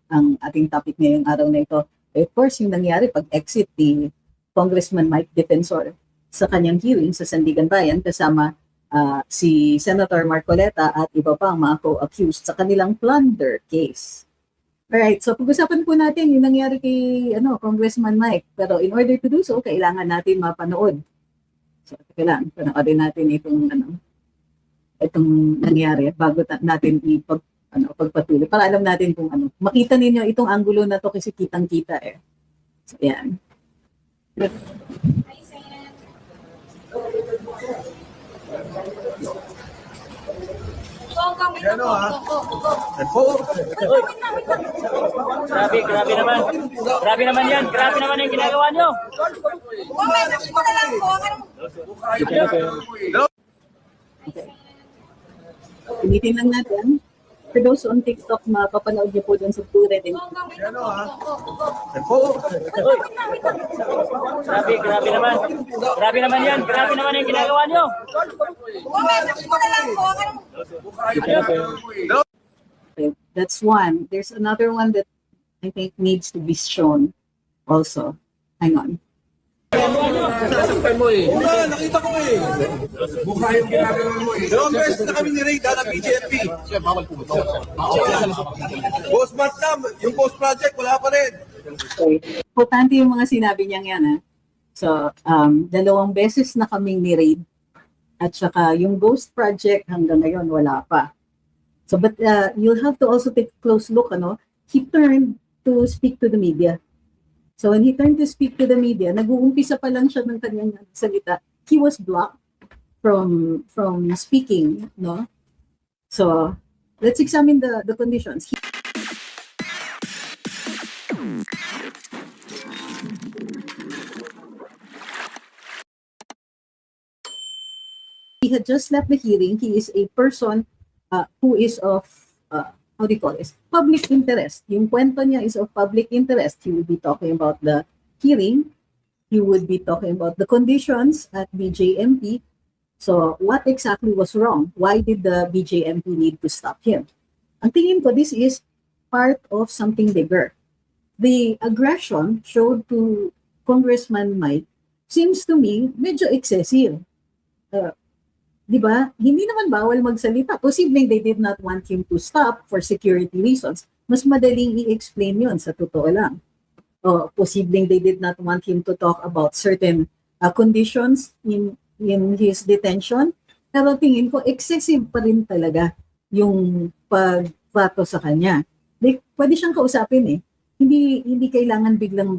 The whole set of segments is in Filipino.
ang ating topic ngayong araw na ito. Of course, yung nangyari pag-exit ni Congressman Mike Defensor sa kanyang hearing sa Sandigan Bayan kasama si Senator Marcoleta at iba pa ang mga co-accused sa kanilang plunder case. Alright, so pag-usapan po natin yung nangyari kay Congressman Mike. Pero in order to do so, kailangan natin mapanood. So, kailangan panoorin natin itong nangyari bago natin pagpatuloy. Para alam natin kung makita ninyo itong angulo na to kasi kitang-kita eh. So, yan. Grabe naman. Grabe naman yan. Grabe naman yung ginagawa nyo. Okay. Pilitin lang natin. For those on TikTok, mapapanood niyo po dun sa Ture din. Grabe naman. Grabe naman yan. Grabe naman yung ginagawa nyo. Okay, that's one. There's another one that I think needs to be shown also. Hang on. Sasaktan mo eh. Nakita ko eh. Mukha yung ginagawa mo eh. Dalawang beses na kami ni-raid ng BJMP. Post month na, yung post project, wala pa rin. Okay. Importante yung mga sinabi niyang yan. So, dalawang beses na kaming ni-raid at saka yung ghost project hanggang ngayon wala pa. So, but you'll have to also take a close look. He turned to speak to the media. So when he turned to speak to the media, nag-uumpisa pa lang siya ng kanyang salita. He was blocked from speaking, no? So let's examine the conditions. He had just left the hearing. He is a person who is of how do you call this? Public interest. Yung kwento niya is of public interest. He will be talking about the hearing. He would be talking about the conditions at BJMP. So what exactly was wrong? Why did the BJMP need to stop him? Ang tingin ko, this is part of something bigger. The aggression showed to Congressman Mike seems to me medyo excessive. Di ba? Hindi naman bawal magsalita. Posibleng they did not want him to stop for security reasons. Mas madaling i-explain yun sa totoo lang. O posibleng they did not want him to talk about certain conditions in his detention. Pero tingin ko, excessive pa rin talaga yung pagbato sa kanya. Like, pwede siyang kausapin eh. Hindi kailangan biglang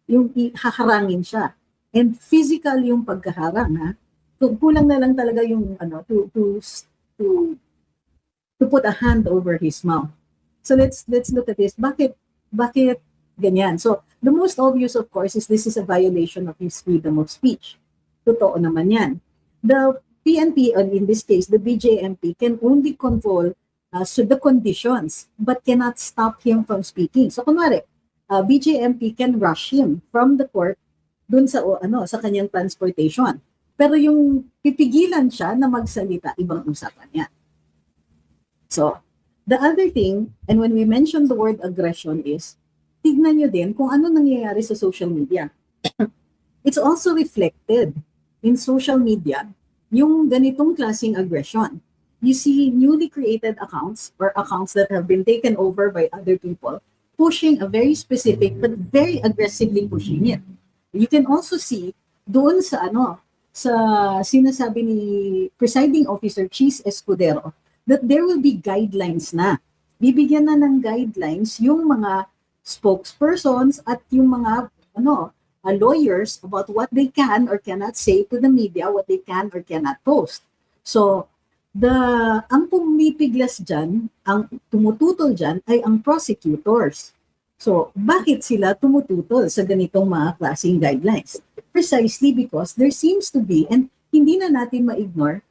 yung haharangin siya. And physical yung pagkaharang, ha? So, kulang na lang talaga yung to put a hand over his mouth. So let's look at this. Bakit ganyan? So the most obvious, of course, is this is a violation of his freedom of speech. Totoo naman yan. The PNP, in this case, the BJMP, can only control the conditions but cannot stop him from speaking. So kunwari, BJMP can rush him from the court dun sa kanyang transportation. Pero yung pipigilan siya na magsalita, ibang usapan yan. So, the other thing, and when we mention the word aggression is, tignan nyo din kung ano nangyayari sa social media. It's also reflected in social media, yung ganitong klaseng aggression. You see newly created accounts or accounts that have been taken over by other people, pushing a very specific but very aggressively pushing it. You can also see doon sa sinasabi ni Presiding Officer Cheese Escudero that there will be guidelines na. Bibigyan na ng guidelines yung mga spokespersons at yung mga lawyers about what they can or cannot say to the media, what they can or cannot post. So, ang pumipiglas dyan, ang tumututol dyan ay ang prosecutors. So, bakit sila tumututol sa ganitong mga klaseng guidelines? Precisely because there seems to be, and hindi na natin ma-ignore,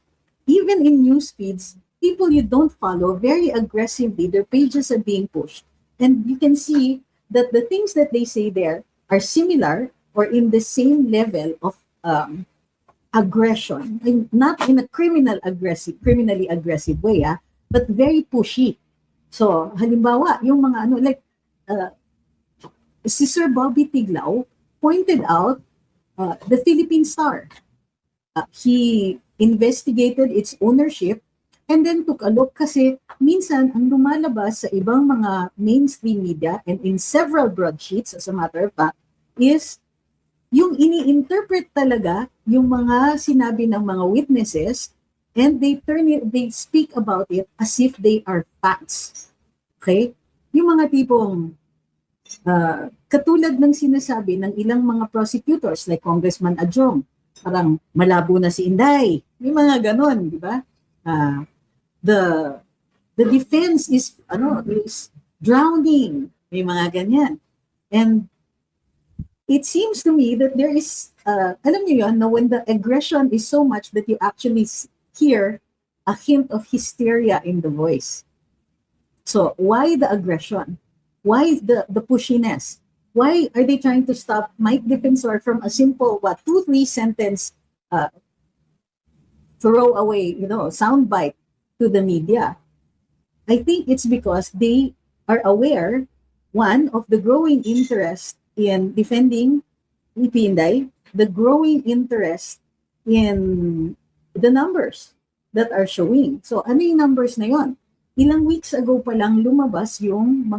even in news feeds, people you don't follow very aggressively, their pages are being pushed. And you can see that the things that they say there are similar or in the same level of aggression, not in a criminally aggressive way, but very pushy. So, halimbawa, yung mga ano, like, si Sir Bobby Tiglao pointed out the Philippine Star. He investigated its ownership and then took a look kasi minsan ang lumalabas sa ibang mga mainstream media and in several broadsheets, as a matter of fact, is yung ini-interpret talaga yung mga sinabi ng mga witnesses and they speak about it as if they are facts. Okay? Yung mga tipong katulad ng sinasabi ng ilang mga prosecutors like Congressman Adjong, parang malabo na si Inday. May mga ganon, di ba? The defense is drowning. May mga ganyan. And it seems to me that there is, alam niyo yun, when the aggression is so much that you actually hear a hint of hysteria in the voice. So why the aggression? Why the pushiness? Why are they trying to stop Mike Defensor from a simple, 2-3 sentence throw away, soundbite to the media? I think it's because they are aware, one, of the growing interest in defending VP Inday, the growing interest in the numbers that are showing. So ano yung numbers na yon? Ilang weeks ago pa lang lumabas yung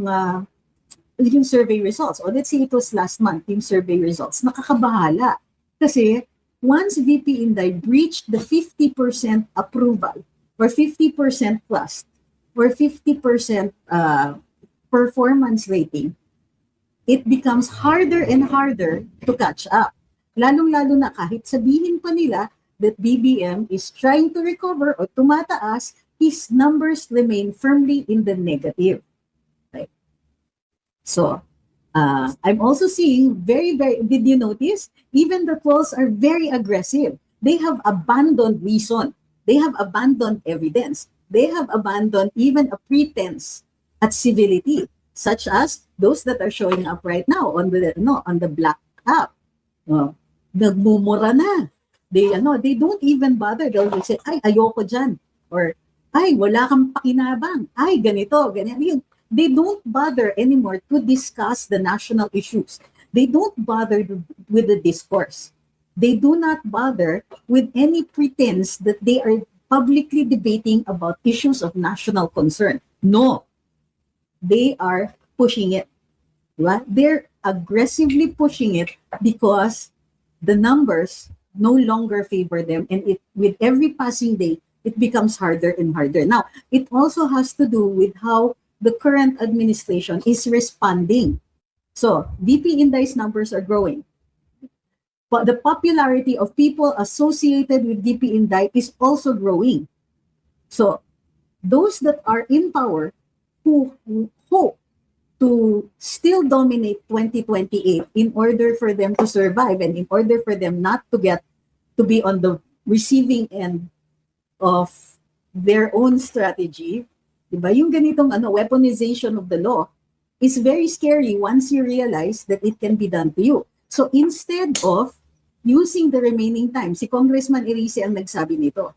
survey results. Or let's say it was last month, yung survey results. Nakakabahala. Kasi once VP Inday breached the 50% approval or 50% plus or 50% performance rating, it becomes harder and harder to catch up. Lalong-lalo na kahit sabihin pa nila that BBM is trying to recover o tumataas, his numbers remain firmly in the negative. Right? So, I'm also seeing did you notice? Even the trolls are very aggressive. They have abandoned reason. They have abandoned evidence. They have abandoned even a pretense at civility, such as those that are showing up right now on the black app. Nagmumura na. They don't even bother. They'll just say, ay, ayoko dyan. Or, ay, wala kang pakinabang. Ay, ganito, ganyan. They don't bother anymore to discuss the national issues. They don't bother with the discourse. They do not bother with any pretense that they are publicly debating about issues of national concern. No. They are pushing it. Right? They're aggressively pushing it because the numbers no longer favor them, and with every passing day, it becomes harder and harder. Now, it also has to do with how the current administration is responding. So, VP Inday's numbers are growing. But the popularity of people associated with VP Inday is also growing. So, those that are in power who hope to still dominate 2028 in order for them to survive and in order for them not to be on the receiving end of their own strategy, diba? Yung ganitong weaponization of the law is very scary once you realize that it can be done to you. So instead of using the remaining time, si Congressman Erice ang nagsabi nito.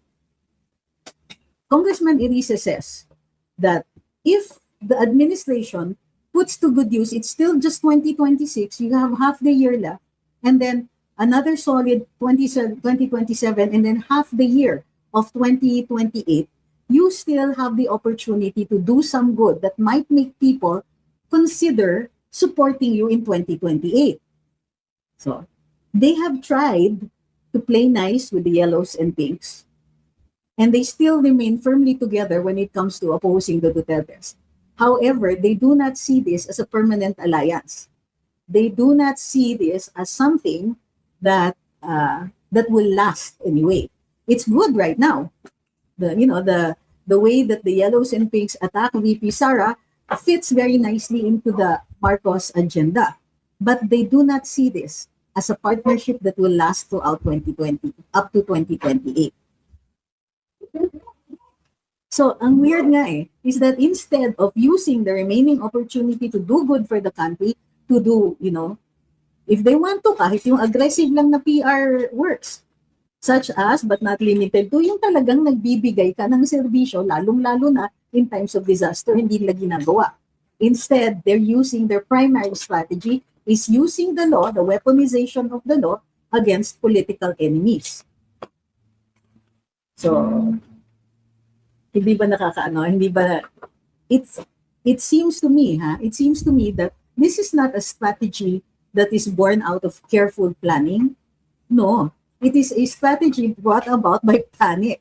Congressman Erice says that if the administration puts to good use, it's still just 2026, you have half the year left, and then another solid 2027, and then half the year of 2028, you still have the opportunity to do some good that might make people consider supporting you in 2028. So, they have tried to play nice with the yellows and pinks, and they still remain firmly together when it comes to opposing the Dutertes. However, they do not see this as a permanent alliance. They do not see this as something that will last anyway. It's good right now. The way that the yellows and pinks attack VP Sara fits very nicely into the Marcos agenda. But they do not see this as a partnership that will last throughout 2020, up to 2028. So, ang weird nga is that instead of using the remaining opportunity to do good for the country, to do, if they want to, kahit yung aggressive lang na PR works, such as, but not limited to, yung talagang nagbibigay ka ng serbisyo, lalong-lalo na in times of disaster, hindi nila ginagawa. Instead, they're using their primary strategy is using the law, the weaponization of the law, against political enemies. So, hindi ba nakakaano, hindi ba, it seems to me, it seems to me that this is not a strategy that is born out of careful planning. No, it is a strategy brought about by panic.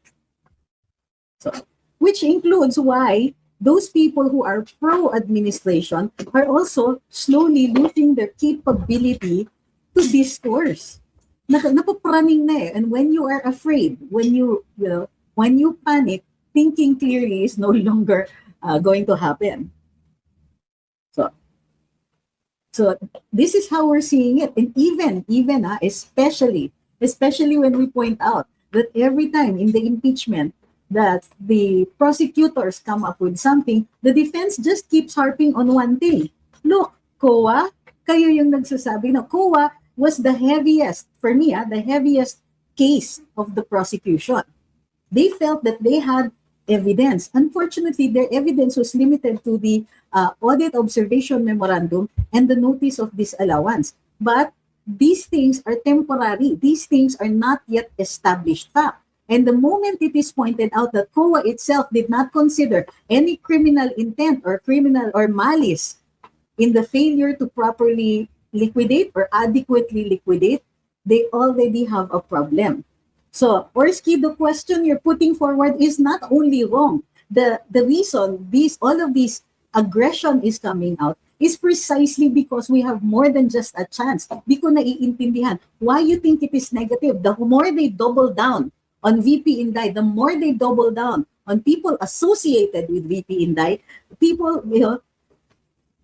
So, which includes why those people who are pro-administration are also slowly losing their capability to discourse. Napapraning na eh. And when you are afraid, when you panic, thinking clearly is no longer going to happen. So this is how we're seeing it. And even especially when we point out that every time in the impeachment that the prosecutors come up with something, the defense just keeps harping on one thing. Look, COA, kayo yung nagsasabi na COA was the heaviest, for me, the heaviest case of the prosecution. They felt that they had evidence. Unfortunately, their evidence was limited to the audit observation memorandum and the notice of disallowance. But these things are temporary. These things are not yet established fact. And the moment it is pointed out that COA itself did not consider any criminal intent or criminal or malice in the failure to properly liquidate or adequately liquidate, they already have a problem. So, Orsky, the question you're putting forward is not only wrong. The reason all of this aggression is coming out is precisely because we have more than just a chance. Di ko naiintindihan why you think it is negative. The more they double down on VP Inday, the more they double down on people associated with VP Inday, people,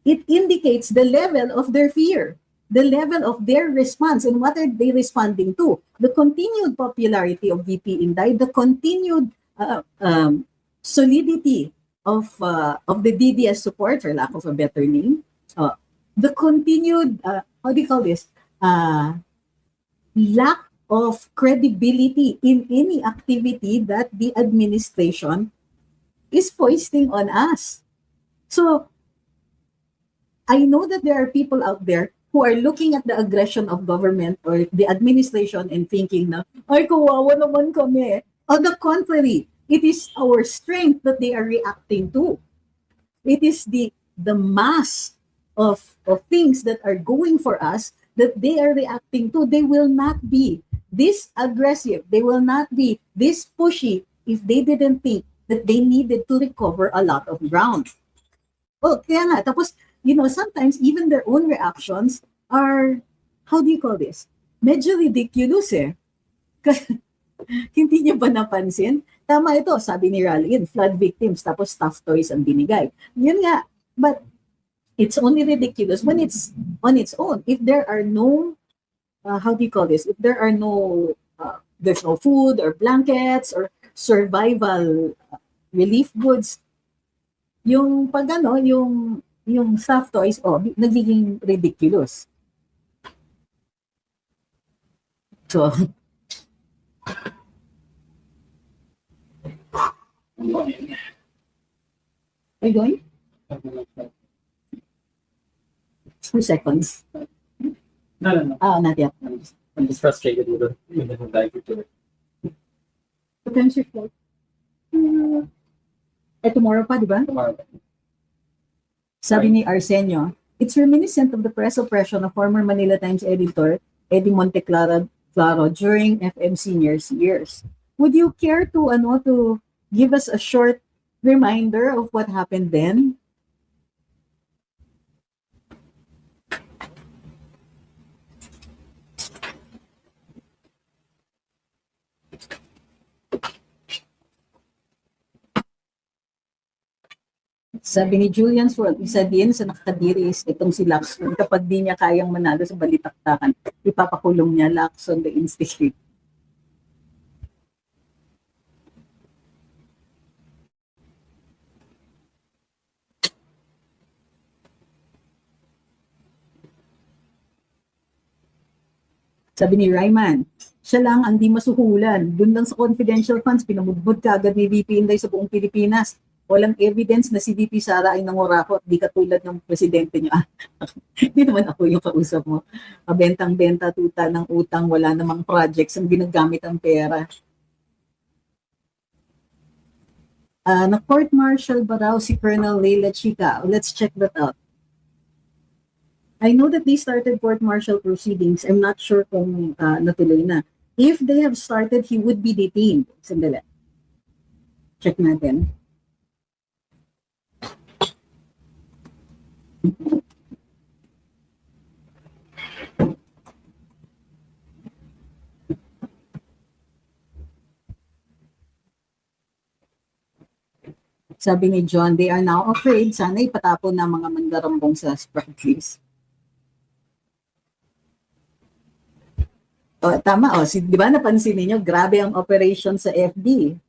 it indicates the level of their fear, the level of their response, and what are they responding to? The continued popularity of VP Inday, the continued solidity of the DDS support, for lack of a better name, the continued, how do you call this, lack of credibility in any activity that the administration is foisting on us. So, I know that there are people out there who are looking at the aggression of government or the administration and thinking na, ay, kawawa naman kami. On the contrary, it is our strength that they are reacting to. It is the mass of things that are going for us that they are reacting to. They will not be this aggressive. They will not be this pushy if they didn't think that they needed to recover a lot of ground. Oh, kaya nga, tapos, sometimes even their own reactions are, how do you call this? Medyo ridiculous eh. Hindi niyo ba napansin? Tama ito, sabi ni Ralin, flood victims, tapos stuffed toys ang binigay. Yun nga, but it's only ridiculous when it's on its own. If there are no, how do you call this? If there are no, there's no food or blankets or survival relief goods, yung pag yung stuffed toys, nagiging ridiculous. So, are you going? 2 seconds. No. Not yet. I'm just frustrated with the language of it. What time's your flight? Tomorrow pa, di ba? Tomorrow. Sabi ni Arsenio, it's reminiscent of the press oppression of former Manila Times editor Eddie Monteclaro during FM Senior's years. Would you care to give us a short reminder of what happened then? Sabi ni Julian Swirl, isa din sa nakakadiri is itong si Lacson. Kapag di niya kayang manalo sa balitaktakan, ipapakulong niya Lacson the Institute. Sabi ni Ryman, siya lang ang di masuhulan. Doon lang sa confidential funds, pinamudbud ka agad ni VP Inday sa buong Pilipinas. Walang evidence na si VP Sara ay nangurakot, di katulad ng presidente niyo. Hindi naman ako yung kausap mo. Bentang-benta, tuta ng utang, wala namang projects ang ginagamit ang pera. Na-court martial ba raw si Colonel Leila Chica? Let's check that out. I know that they started court martial proceedings. I'm not sure kung natuloy na. If they have started, he would be detained. Sandali. Check natin. Sabi ni John, they are now afraid. Sana ipatapon na mga mandarambong sa Sparkleys. Tama, di ba napansin niyo grabe ang operation sa FB.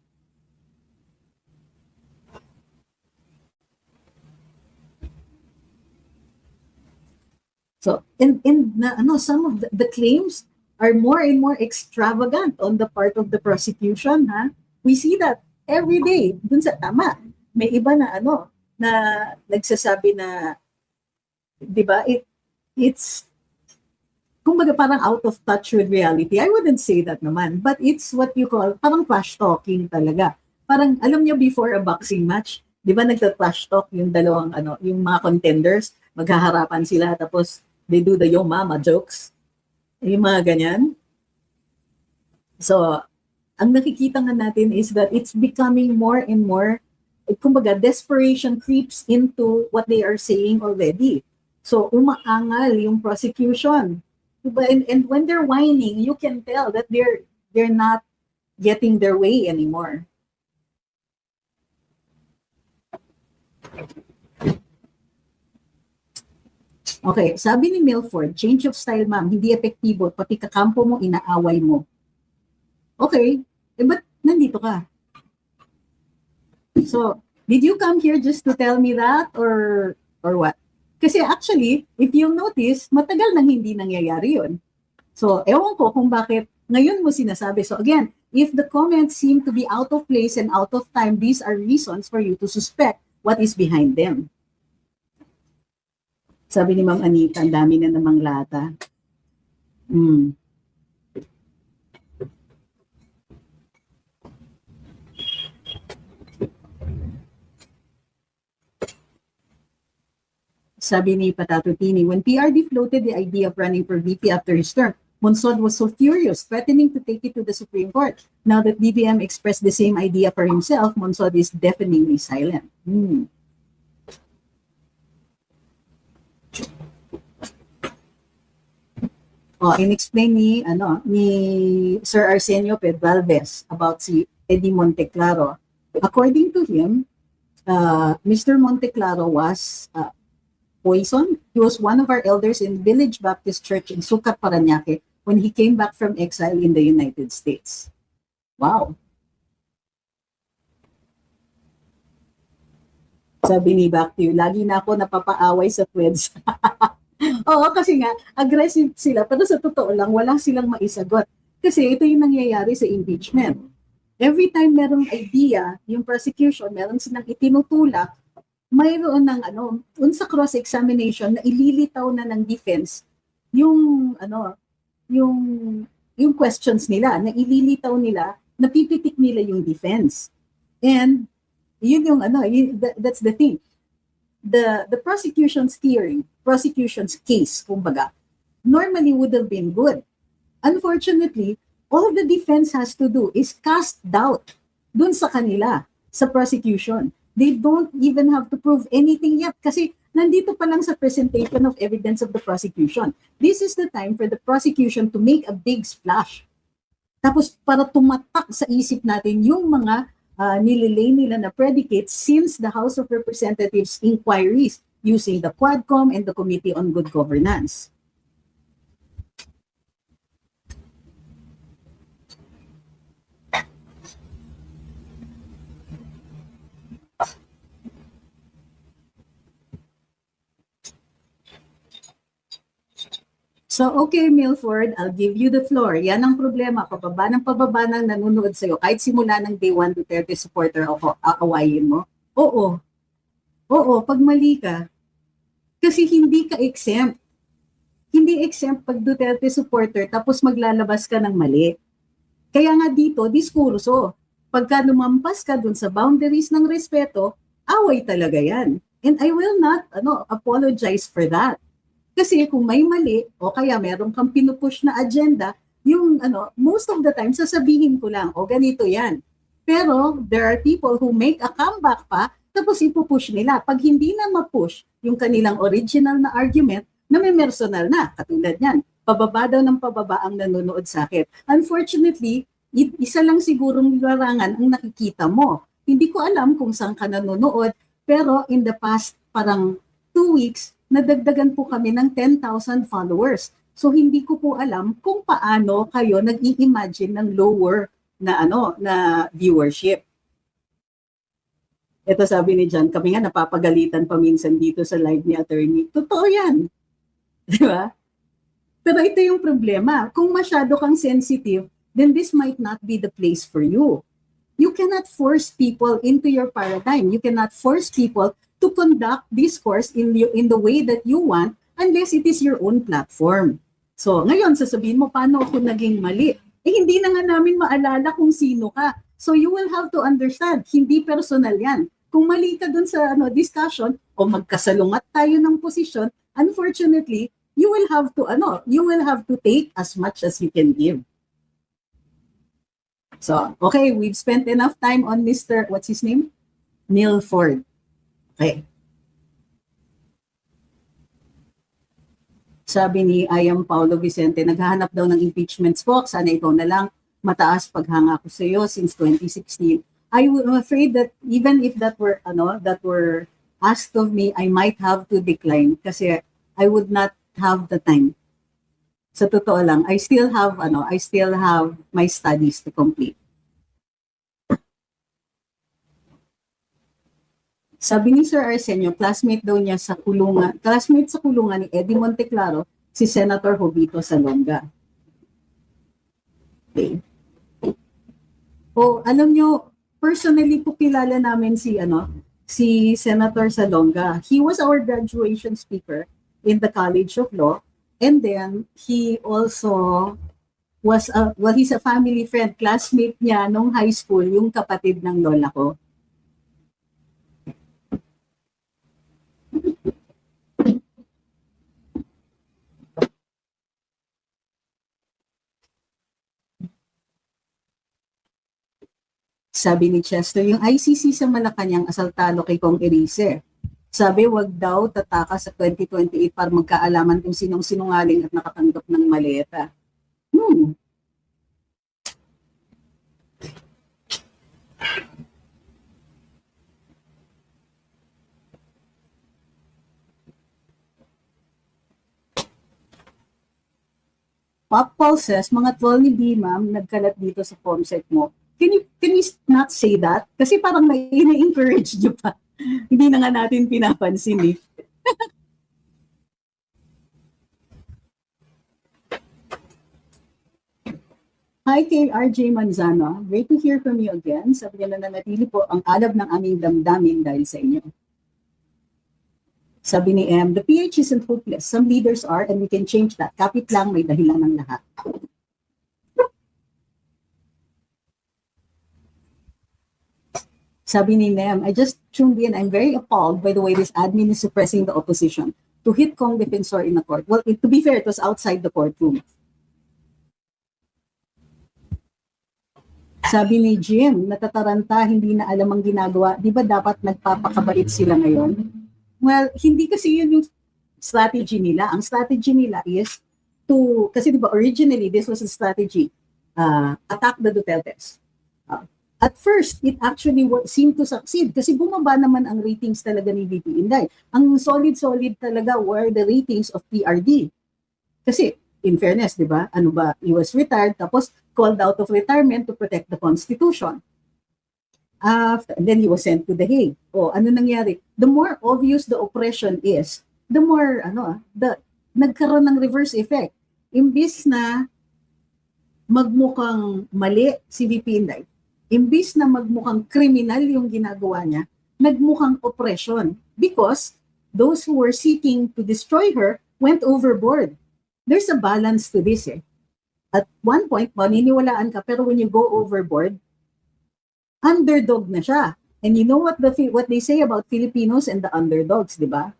So, some of the claims are more and more extravagant on the part of the prosecution, ha? We see that every day. Dun sa tama, may iba na na nagsasabi na, di ba, it's kumbaga parang out of touch with reality. I wouldn't say that naman, but it's what you call parang trash talking talaga. Parang alam niyo before a boxing match, 'di ba nagta-trash talk yung dalawang yung mga contenders, maghaharapan sila tapos they do the yo mama jokes. Yung mga ganyan. So, ang nakikita nga natin is that it's becoming more and more, kumbaga, desperation creeps into what they are saying already. So, umaangal yung prosecution. Diba? And when they're whining, you can tell that they're not getting their way anymore. Okay, sabi ni Milford, change of style ma'am, hindi epektibo, pati kakampo mo, inaaway mo. Okay, ba't nandito ka? So, did you come here just to tell me that or what? Kasi actually, if you notice, matagal nang hindi nangyayari yun. So, ewan ko kung bakit ngayon mo sinasabi. So again, if the comments seem to be out of place and out of time, these are reasons for you to suspect what is behind them. Sabi ni Ma'am Anita, ang dami na namang lata. Sabi ni Patatutini, when PRD floated the idea of running for VP after his term, Monsod was so furious, threatening to take it to the Supreme Court. Now that BBM expressed the same idea for himself, Monsod is deafeningly silent. In-explain ni Sir Arsenio Pedralbes about si Eddie Monteclaro. According to him, Mr. Monteclaro was poisoned. He was one of our elders in Village Baptist Church in Sucat, Parañaque when he came back from exile in the United States. Wow. Sabi ni Bakti, lagi na ako napapaaway sa Tweds. Oo, kasi nga, aggressive sila. Pero sa totoo lang, walang silang maisagot. Kasi ito yung nangyayari sa impeachment. Every time merong idea, yung prosecution, meron silang itinutulak, mayroon ng sa cross-examination na ililitaw na ng defense yung yung questions nila, na ililitaw nila, napipitik nila yung defense. And yun yung that's the thing. The prosecution's theory, prosecution's case, kumbaga, normally would have been good. Unfortunately, all the defense has to do is cast doubt dun sa kanila, sa prosecution. They don't even have to prove anything yet kasi nandito pa lang sa presentation of evidence of the prosecution. This is the time for the prosecution to make a big splash. Tapos para tumatak sa isip natin yung mga nililay nila na predicates since the House of Representatives inquiries using the Quadcom and the Committee on Good Governance. So, okay, Milford, I'll give you the floor. Yan ang problema. Pababa ng nanonood sa'yo. Kahit simula ng day 1 Duterte supporter ako, aawayin mo. Oo. Oo, pag mali ka, kasi hindi ka exempt. Hindi exempt pag Duterte supporter tapos maglalabas ka ng mali. Kaya nga dito, diskurso. Pagka lumampas ka dun sa boundaries ng respeto, away talaga yan. And I will not apologize for that. Kasi kung may mali o kaya meron kang pinupush na agenda, yung most of the time sasabihin ko lang, o ganito yan. Pero there are people who make a comeback pa, tapos ipupush nila. Pag hindi na mapush yung kanilang original na argument, na may personal na, katulad yan, pababa daw ng pababa ang nanonood sa akin. Unfortunately, isa lang sigurong larangan ang nakikita mo. Hindi ko alam kung saan ka nanonood, pero in the past parang 2 weeks, nadagdagan po kami ng 10,000 followers. So hindi ko po alam kung paano kayo nag-i-imagine ng lower na viewership. Ito sabi ni John, kami nga napapagalitan pa minsan dito sa live ni attorney. Totoo yan. Di ba? Pero ito yung problema. Kung masyado kang sensitive, then this might not be the place for you. You cannot force people into your paradigm. You cannot force people to conduct discourse in the way that you want unless it is your own platform. So ngayon, sasabihin mo, paano ako naging mali? Hindi na nga namin maalala kung sino ka. So you will have to understand, hindi personal yan. Kung mali ka dun sa discussion o magkasalungat tayo ng posisyon, unfortunately, you will have to take as much as you can give. So, okay, we've spent enough time on Mr. What's his name? Neil Ford. Okay. Sabi ni Ayam Paulo Vicente, naghahanap daw ng impeachment spok. Sana ikaw na lang. Mataas paghanga ko sa iyo since 2016. I'm afraid that even if that were asked of me, I might have to decline kasi I would not have the time. Sa totoo lang, I still have my studies to complete. Sabi ni Sir Arsenio, classmate sa kulungan ni Eddie Monteclaro, si Senator Jovito Salonga. Okay. Alam nyo, personally po kilala namin si Senator Salonga. He was our graduation speaker in the College of Law, and then he also was he's a family friend, classmate niya nung high school, yung kapatid ng lola ko. Sabi ni Chester, yung ICC sa Malacanang asaltado kay Kong Erice. Sabi, wag daw tataka sa 2028 para magkaalaman kung sinong sinungaling at nakatanggap ng maleta. Pop Paul says, mga troll ni Bimam nagkalat dito sa COMSEC mo. Can you not say that? Kasi parang na-encourage nyo pa. Hindi na nga natin pinapansin eh. Hi kay RJ Manzano. Great to hear from you again. Sabi niya na nanatili po ang alab ng aming damdamin dahil sa inyo. Sabi ni M, the PH isn't hopeless. Some leaders are and we can change that. Kapit lang, may dahilan ng lahat. Sabi ni Nem, I just tuned in. I'm very appalled by the way this admin is suppressing the opposition to hit Kong Defensor in the court. Well, to be fair, it was outside the courtroom. Sabi ni Jim, natataranta, hindi na alam ang ginagawa. Di ba dapat nagpapakabait sila ngayon? Well, hindi kasi yun yung strategy nila. Ang strategy nila is to, kasi di ba originally, this was a strategy, attack the Dutertes. At first, it actually seemed to succeed kasi bumaba naman ang ratings talaga ni VP Inday. Ang solid-solid talaga were the ratings of PRD. Kasi, in fairness, di ba? He was retired, tapos called out of retirement to protect the Constitution. And then he was sent to The Hague. Ano nangyari? The more obvious the oppression is, the more, nagkaroon ng reverse effect. Imbis na magmukhang mali si VP Inday, imbis na magmukhang kriminal yung ginagawa niya, nagmukhang oppression because those who were seeking to destroy her went overboard. There's a balance to this eh. At one point, maniniwalaan ka, pero when you go overboard, underdog na siya. And you know what they say about Filipinos and the underdogs, di ba?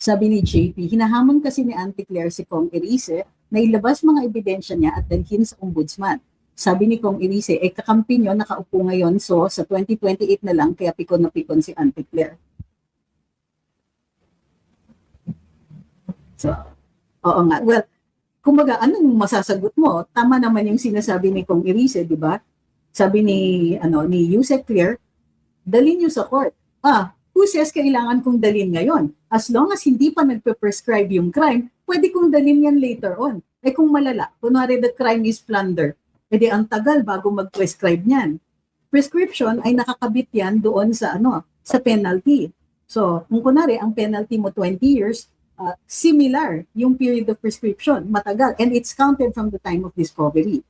Sabi ni JP, hinahamon kasi ni Auntie Claire si Kong Erice na ilabas mga ebidensya niya at dalhin sa ombudsman. Sabi ni Kong Erice, kakampi niyo nakaupo ngayon, so sa 2028 na lang, kaya pikon na pikon si Auntie Claire. So, oo nga. Well, kumbaga, anong masasagot mo? Tama naman yung sinasabi ni Kong Erice, di ba? Sabi ni Yusek Claire, dalhin niyo sa court. Who says kailangan kong dalhin ngayon? As long as hindi pa nagpe-prescribe yung crime, pwede kong dalhin yan later on. Kung malala, kunwari the crime is plunder, ang tagal bago mag-prescribe niyan. Prescription ay nakakabit yan doon sa sa penalty. So, kung kunwari ang penalty mo 20 years, similar yung period of prescription, matagal, and it's counted from the time of discovery.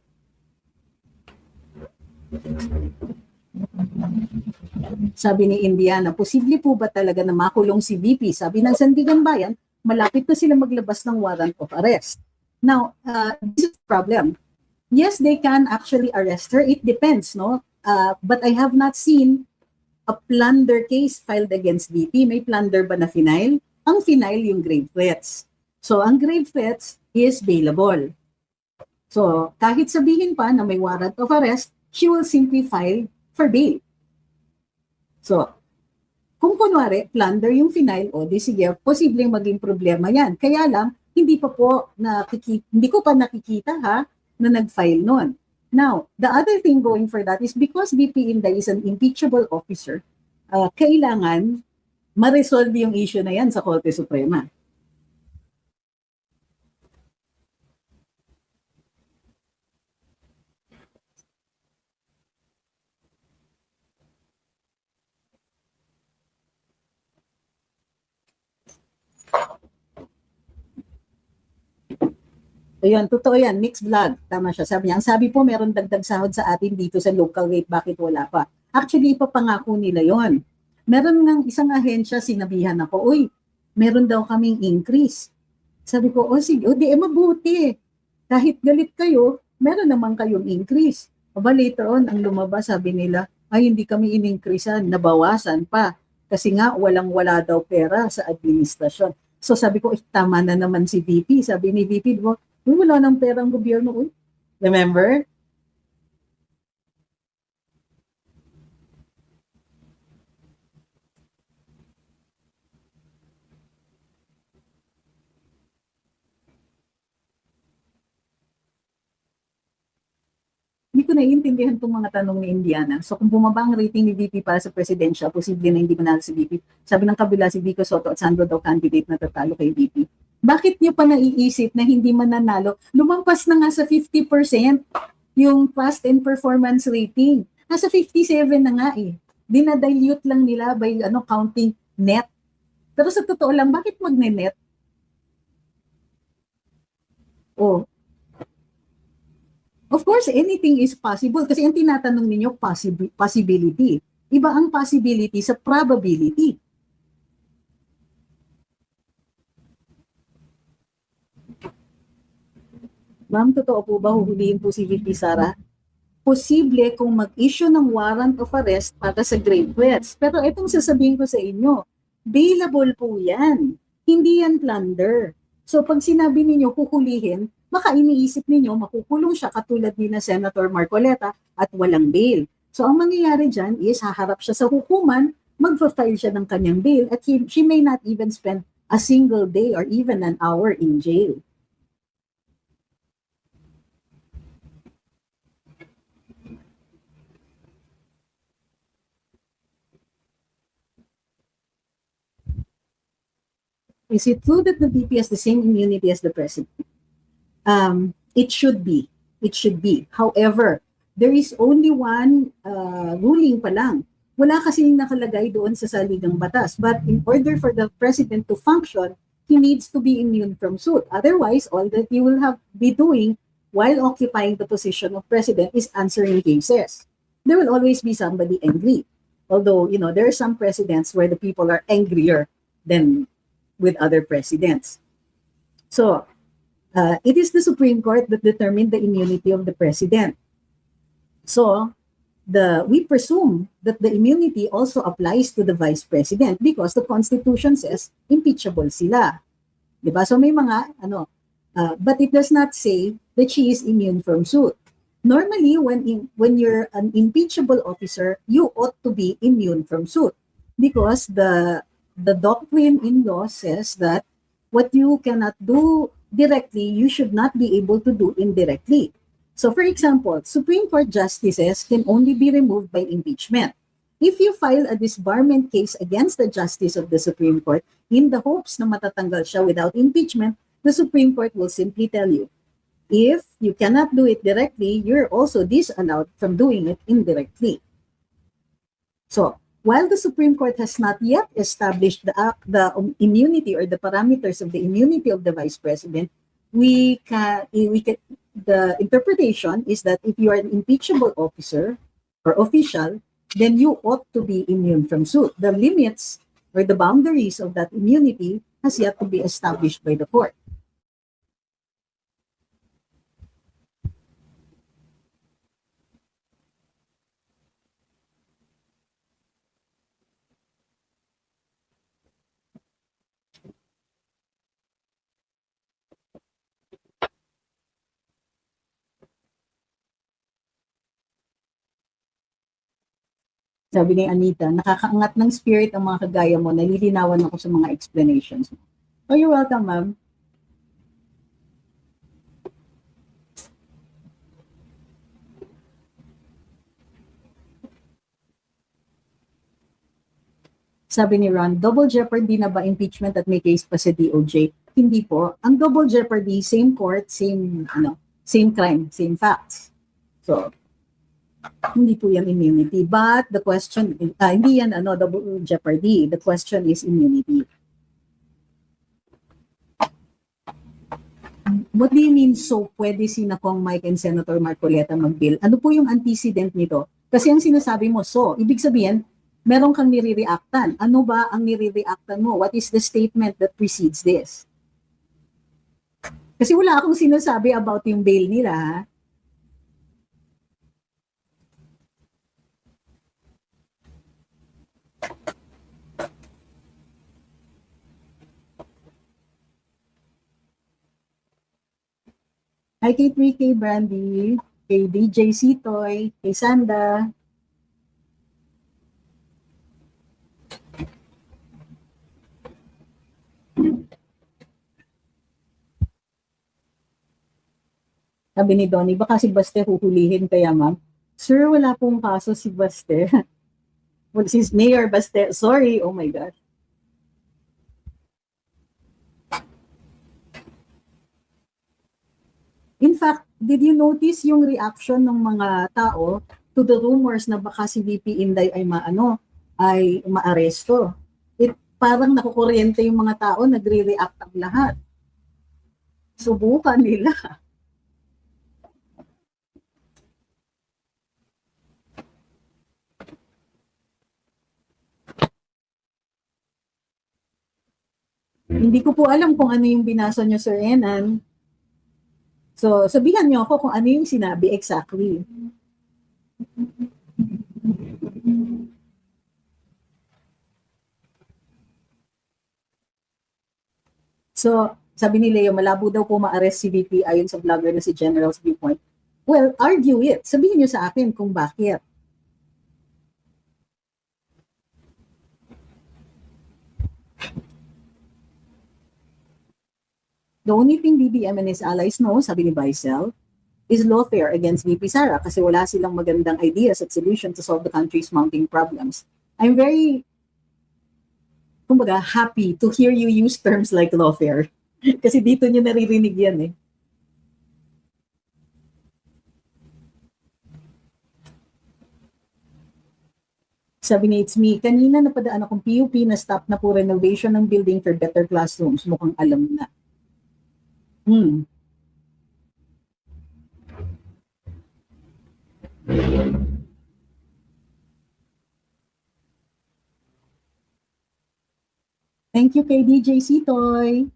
Sabi ni Indiana, posible po ba talaga na makulong si VP? Sabi ng Sandigan Bayan, malapit na sila maglabas ng warrant of arrest. Now, this is the problem. Yes, they can actually arrest her. It depends, no? But I have not seen a plunder case filed against VP. May plunder ba na final? Ang final yung grave threats. So, ang grave threats is bailable. So, kahit sabihin pa na may warrant of arrest, she will simply file for bail. So, kung kunwari, plunder yung final, di sige, posibleng maging problema yan. Kaya lang, hindi ko pa nakikita na nag-file nun. Now, the other thing going for that is because VP Inday is an impeachable officer, kailangan ma-resolve yung issue na yan sa Korte Suprema. Ayun, totoo yan, mixed vlog. Tama siya. Sabi niya, ang sabi po, meron dagdag sahod sa atin dito sa local rate, bakit wala pa? Actually, ipapangako nila yon. Meron ng isang ahensya, sinabihan ako, uy, meron daw kaming increase. Sabi ko, sige, di mabuti. Kahit galit kayo, meron naman kayong increase. Aba, later on, ang lumabas, sabi nila, ay, hindi kami in-increasean, nabawasan pa. Kasi nga, walang-wala daw pera sa administrasyon. So sabi ko, tama na naman si VP. Sabi ni VP, wala nang pera ang gobyerno. Remember? Hindi ko naiintindihan itong mga tanong ni Indiana. So kung bumaba ang rating ni VP para sa presidensya, posible na hindi manalo si VP. Sabi ng kabila, si Vico Soto at Sandro daw candidate na tatalo kay VP. Bakit niyo pa naiisip na hindi mananalo? Lumampas na nga sa 50% yung past and performance rating. Nasa 57 na nga eh. Dinadilute lang nila by counting net. Pero sa totoo lang, bakit magne-net? Of course, anything is possible kasi ang tinatanong ninyo, possibility. Iba ang possibility sa probability. Ma'am, totoo po ba huhulihin po si VP Sara? Posible kung mag-issue ng warrant of arrest para sa grave threats. Pero itong sasabihin ko sa inyo, bailable po yan. Hindi yan plunder. So pag sinabi ninyo huhulihin, baka iniisip ninyo makukulong siya katulad ni na Senator Marcoleta at walang bail. So ang mangyayari dyan is haharap siya sa hukuman, mag-file siya ng kanyang bail at she may not even spend a single day or even an hour in jail. Is it true that the VP has the same immunity as the president? It should be. It should be. However, there is only one ruling pa lang. Wala kasi nakalagay doon sa saligang batas. But in order for the president to function he needs to be immune from suit. Otherwise, all that he will have be doing while occupying the position of president is answering cases. There will always be somebody angry. Although, there are some presidents where the people are angrier than with other presidents. So, it is the Supreme Court that determined the immunity of the president. So, we presume that the immunity also applies to the vice president because the Constitution says impeachable sila. Diba? So may mga, but it does not say that she is immune from suit. Normally, when you're an impeachable officer, you ought to be immune from suit because the doctrine in law says that what you cannot do directly, you should not be able to do indirectly. So for example, Supreme Court justices can only be removed by impeachment. If you file a disbarment case against the justice of the Supreme Court in the hopes na matatanggal siya without impeachment, the Supreme Court will simply tell you, if you cannot do it directly, you're also disallowed from doing it indirectly. So, while the Supreme Court has not yet established the immunity or the parameters of the immunity of the Vice President, the interpretation is that if you are an impeachable officer or official, then you ought to be immune from suit. The limits or the boundaries of that immunity has yet to be established by the court. Sabi ni Anita, nakakaangat ng spirit ang mga kagaya mo, nalilinawan ako sa mga explanations mo. Oh, you're welcome, ma'am. Sabi ni Ron, double jeopardy na ba impeachment at may case pa sa DOJ? Hindi po. Ang double jeopardy, same court, same crime, same facts. So, hindi po yan immunity. But the question, hindi yan double jeopardy. The question is immunity. What do you mean, so pwede sina Kong Mike and Senator Marcoleta mag-bill? Ano po yung antecedent nito? Kasi ang sinasabi mo, so, ibig sabihin, meron kang nire-reactan. Ano ba ang nire-reactan mo? What is the statement that precedes this? Kasi wala akong sinasabi about yung bail nila, ha? Hi kay 3K Brandy, kay DJ Sitoy, kay Sanda. Sabi ni Donnie, baka si Baste huhulihin kaya ma'am. Sir, wala pong kaso si Baste. Well, si Mayor Baste, sorry, oh my God. In fact, did you notice yung reaction ng mga tao to the rumors na baka si VP Inday ay maaresto? Parang nakukuryente yung mga tao, nagre-react ang lahat. Subukan nila. Hindi ko po alam kung ano yung binasa nyo, Sir Enan. So, sabihan niyo ako kung ano yung sinabi exactly. So, sabi ni Leo, malabo daw po ma-arrest si VP ayon sa vlogger na si General's Viewpoint. Well, argue it. Sabihin niyo sa akin kung bakit. The only thing BBM and his allies know, sabi ni Baisel, is lawfare against VP Sara kasi wala silang magandang ideas at solution to solve the country's mounting problems. I'm very, happy to hear you use terms like lawfare. Kasi dito nyo naririnig yan eh. Sabi ni It's Me, kanina napadaan akong PUP na stop na po renovation ng building for better classrooms. Mukhang alam na. Thank you kay DJ Sitoy.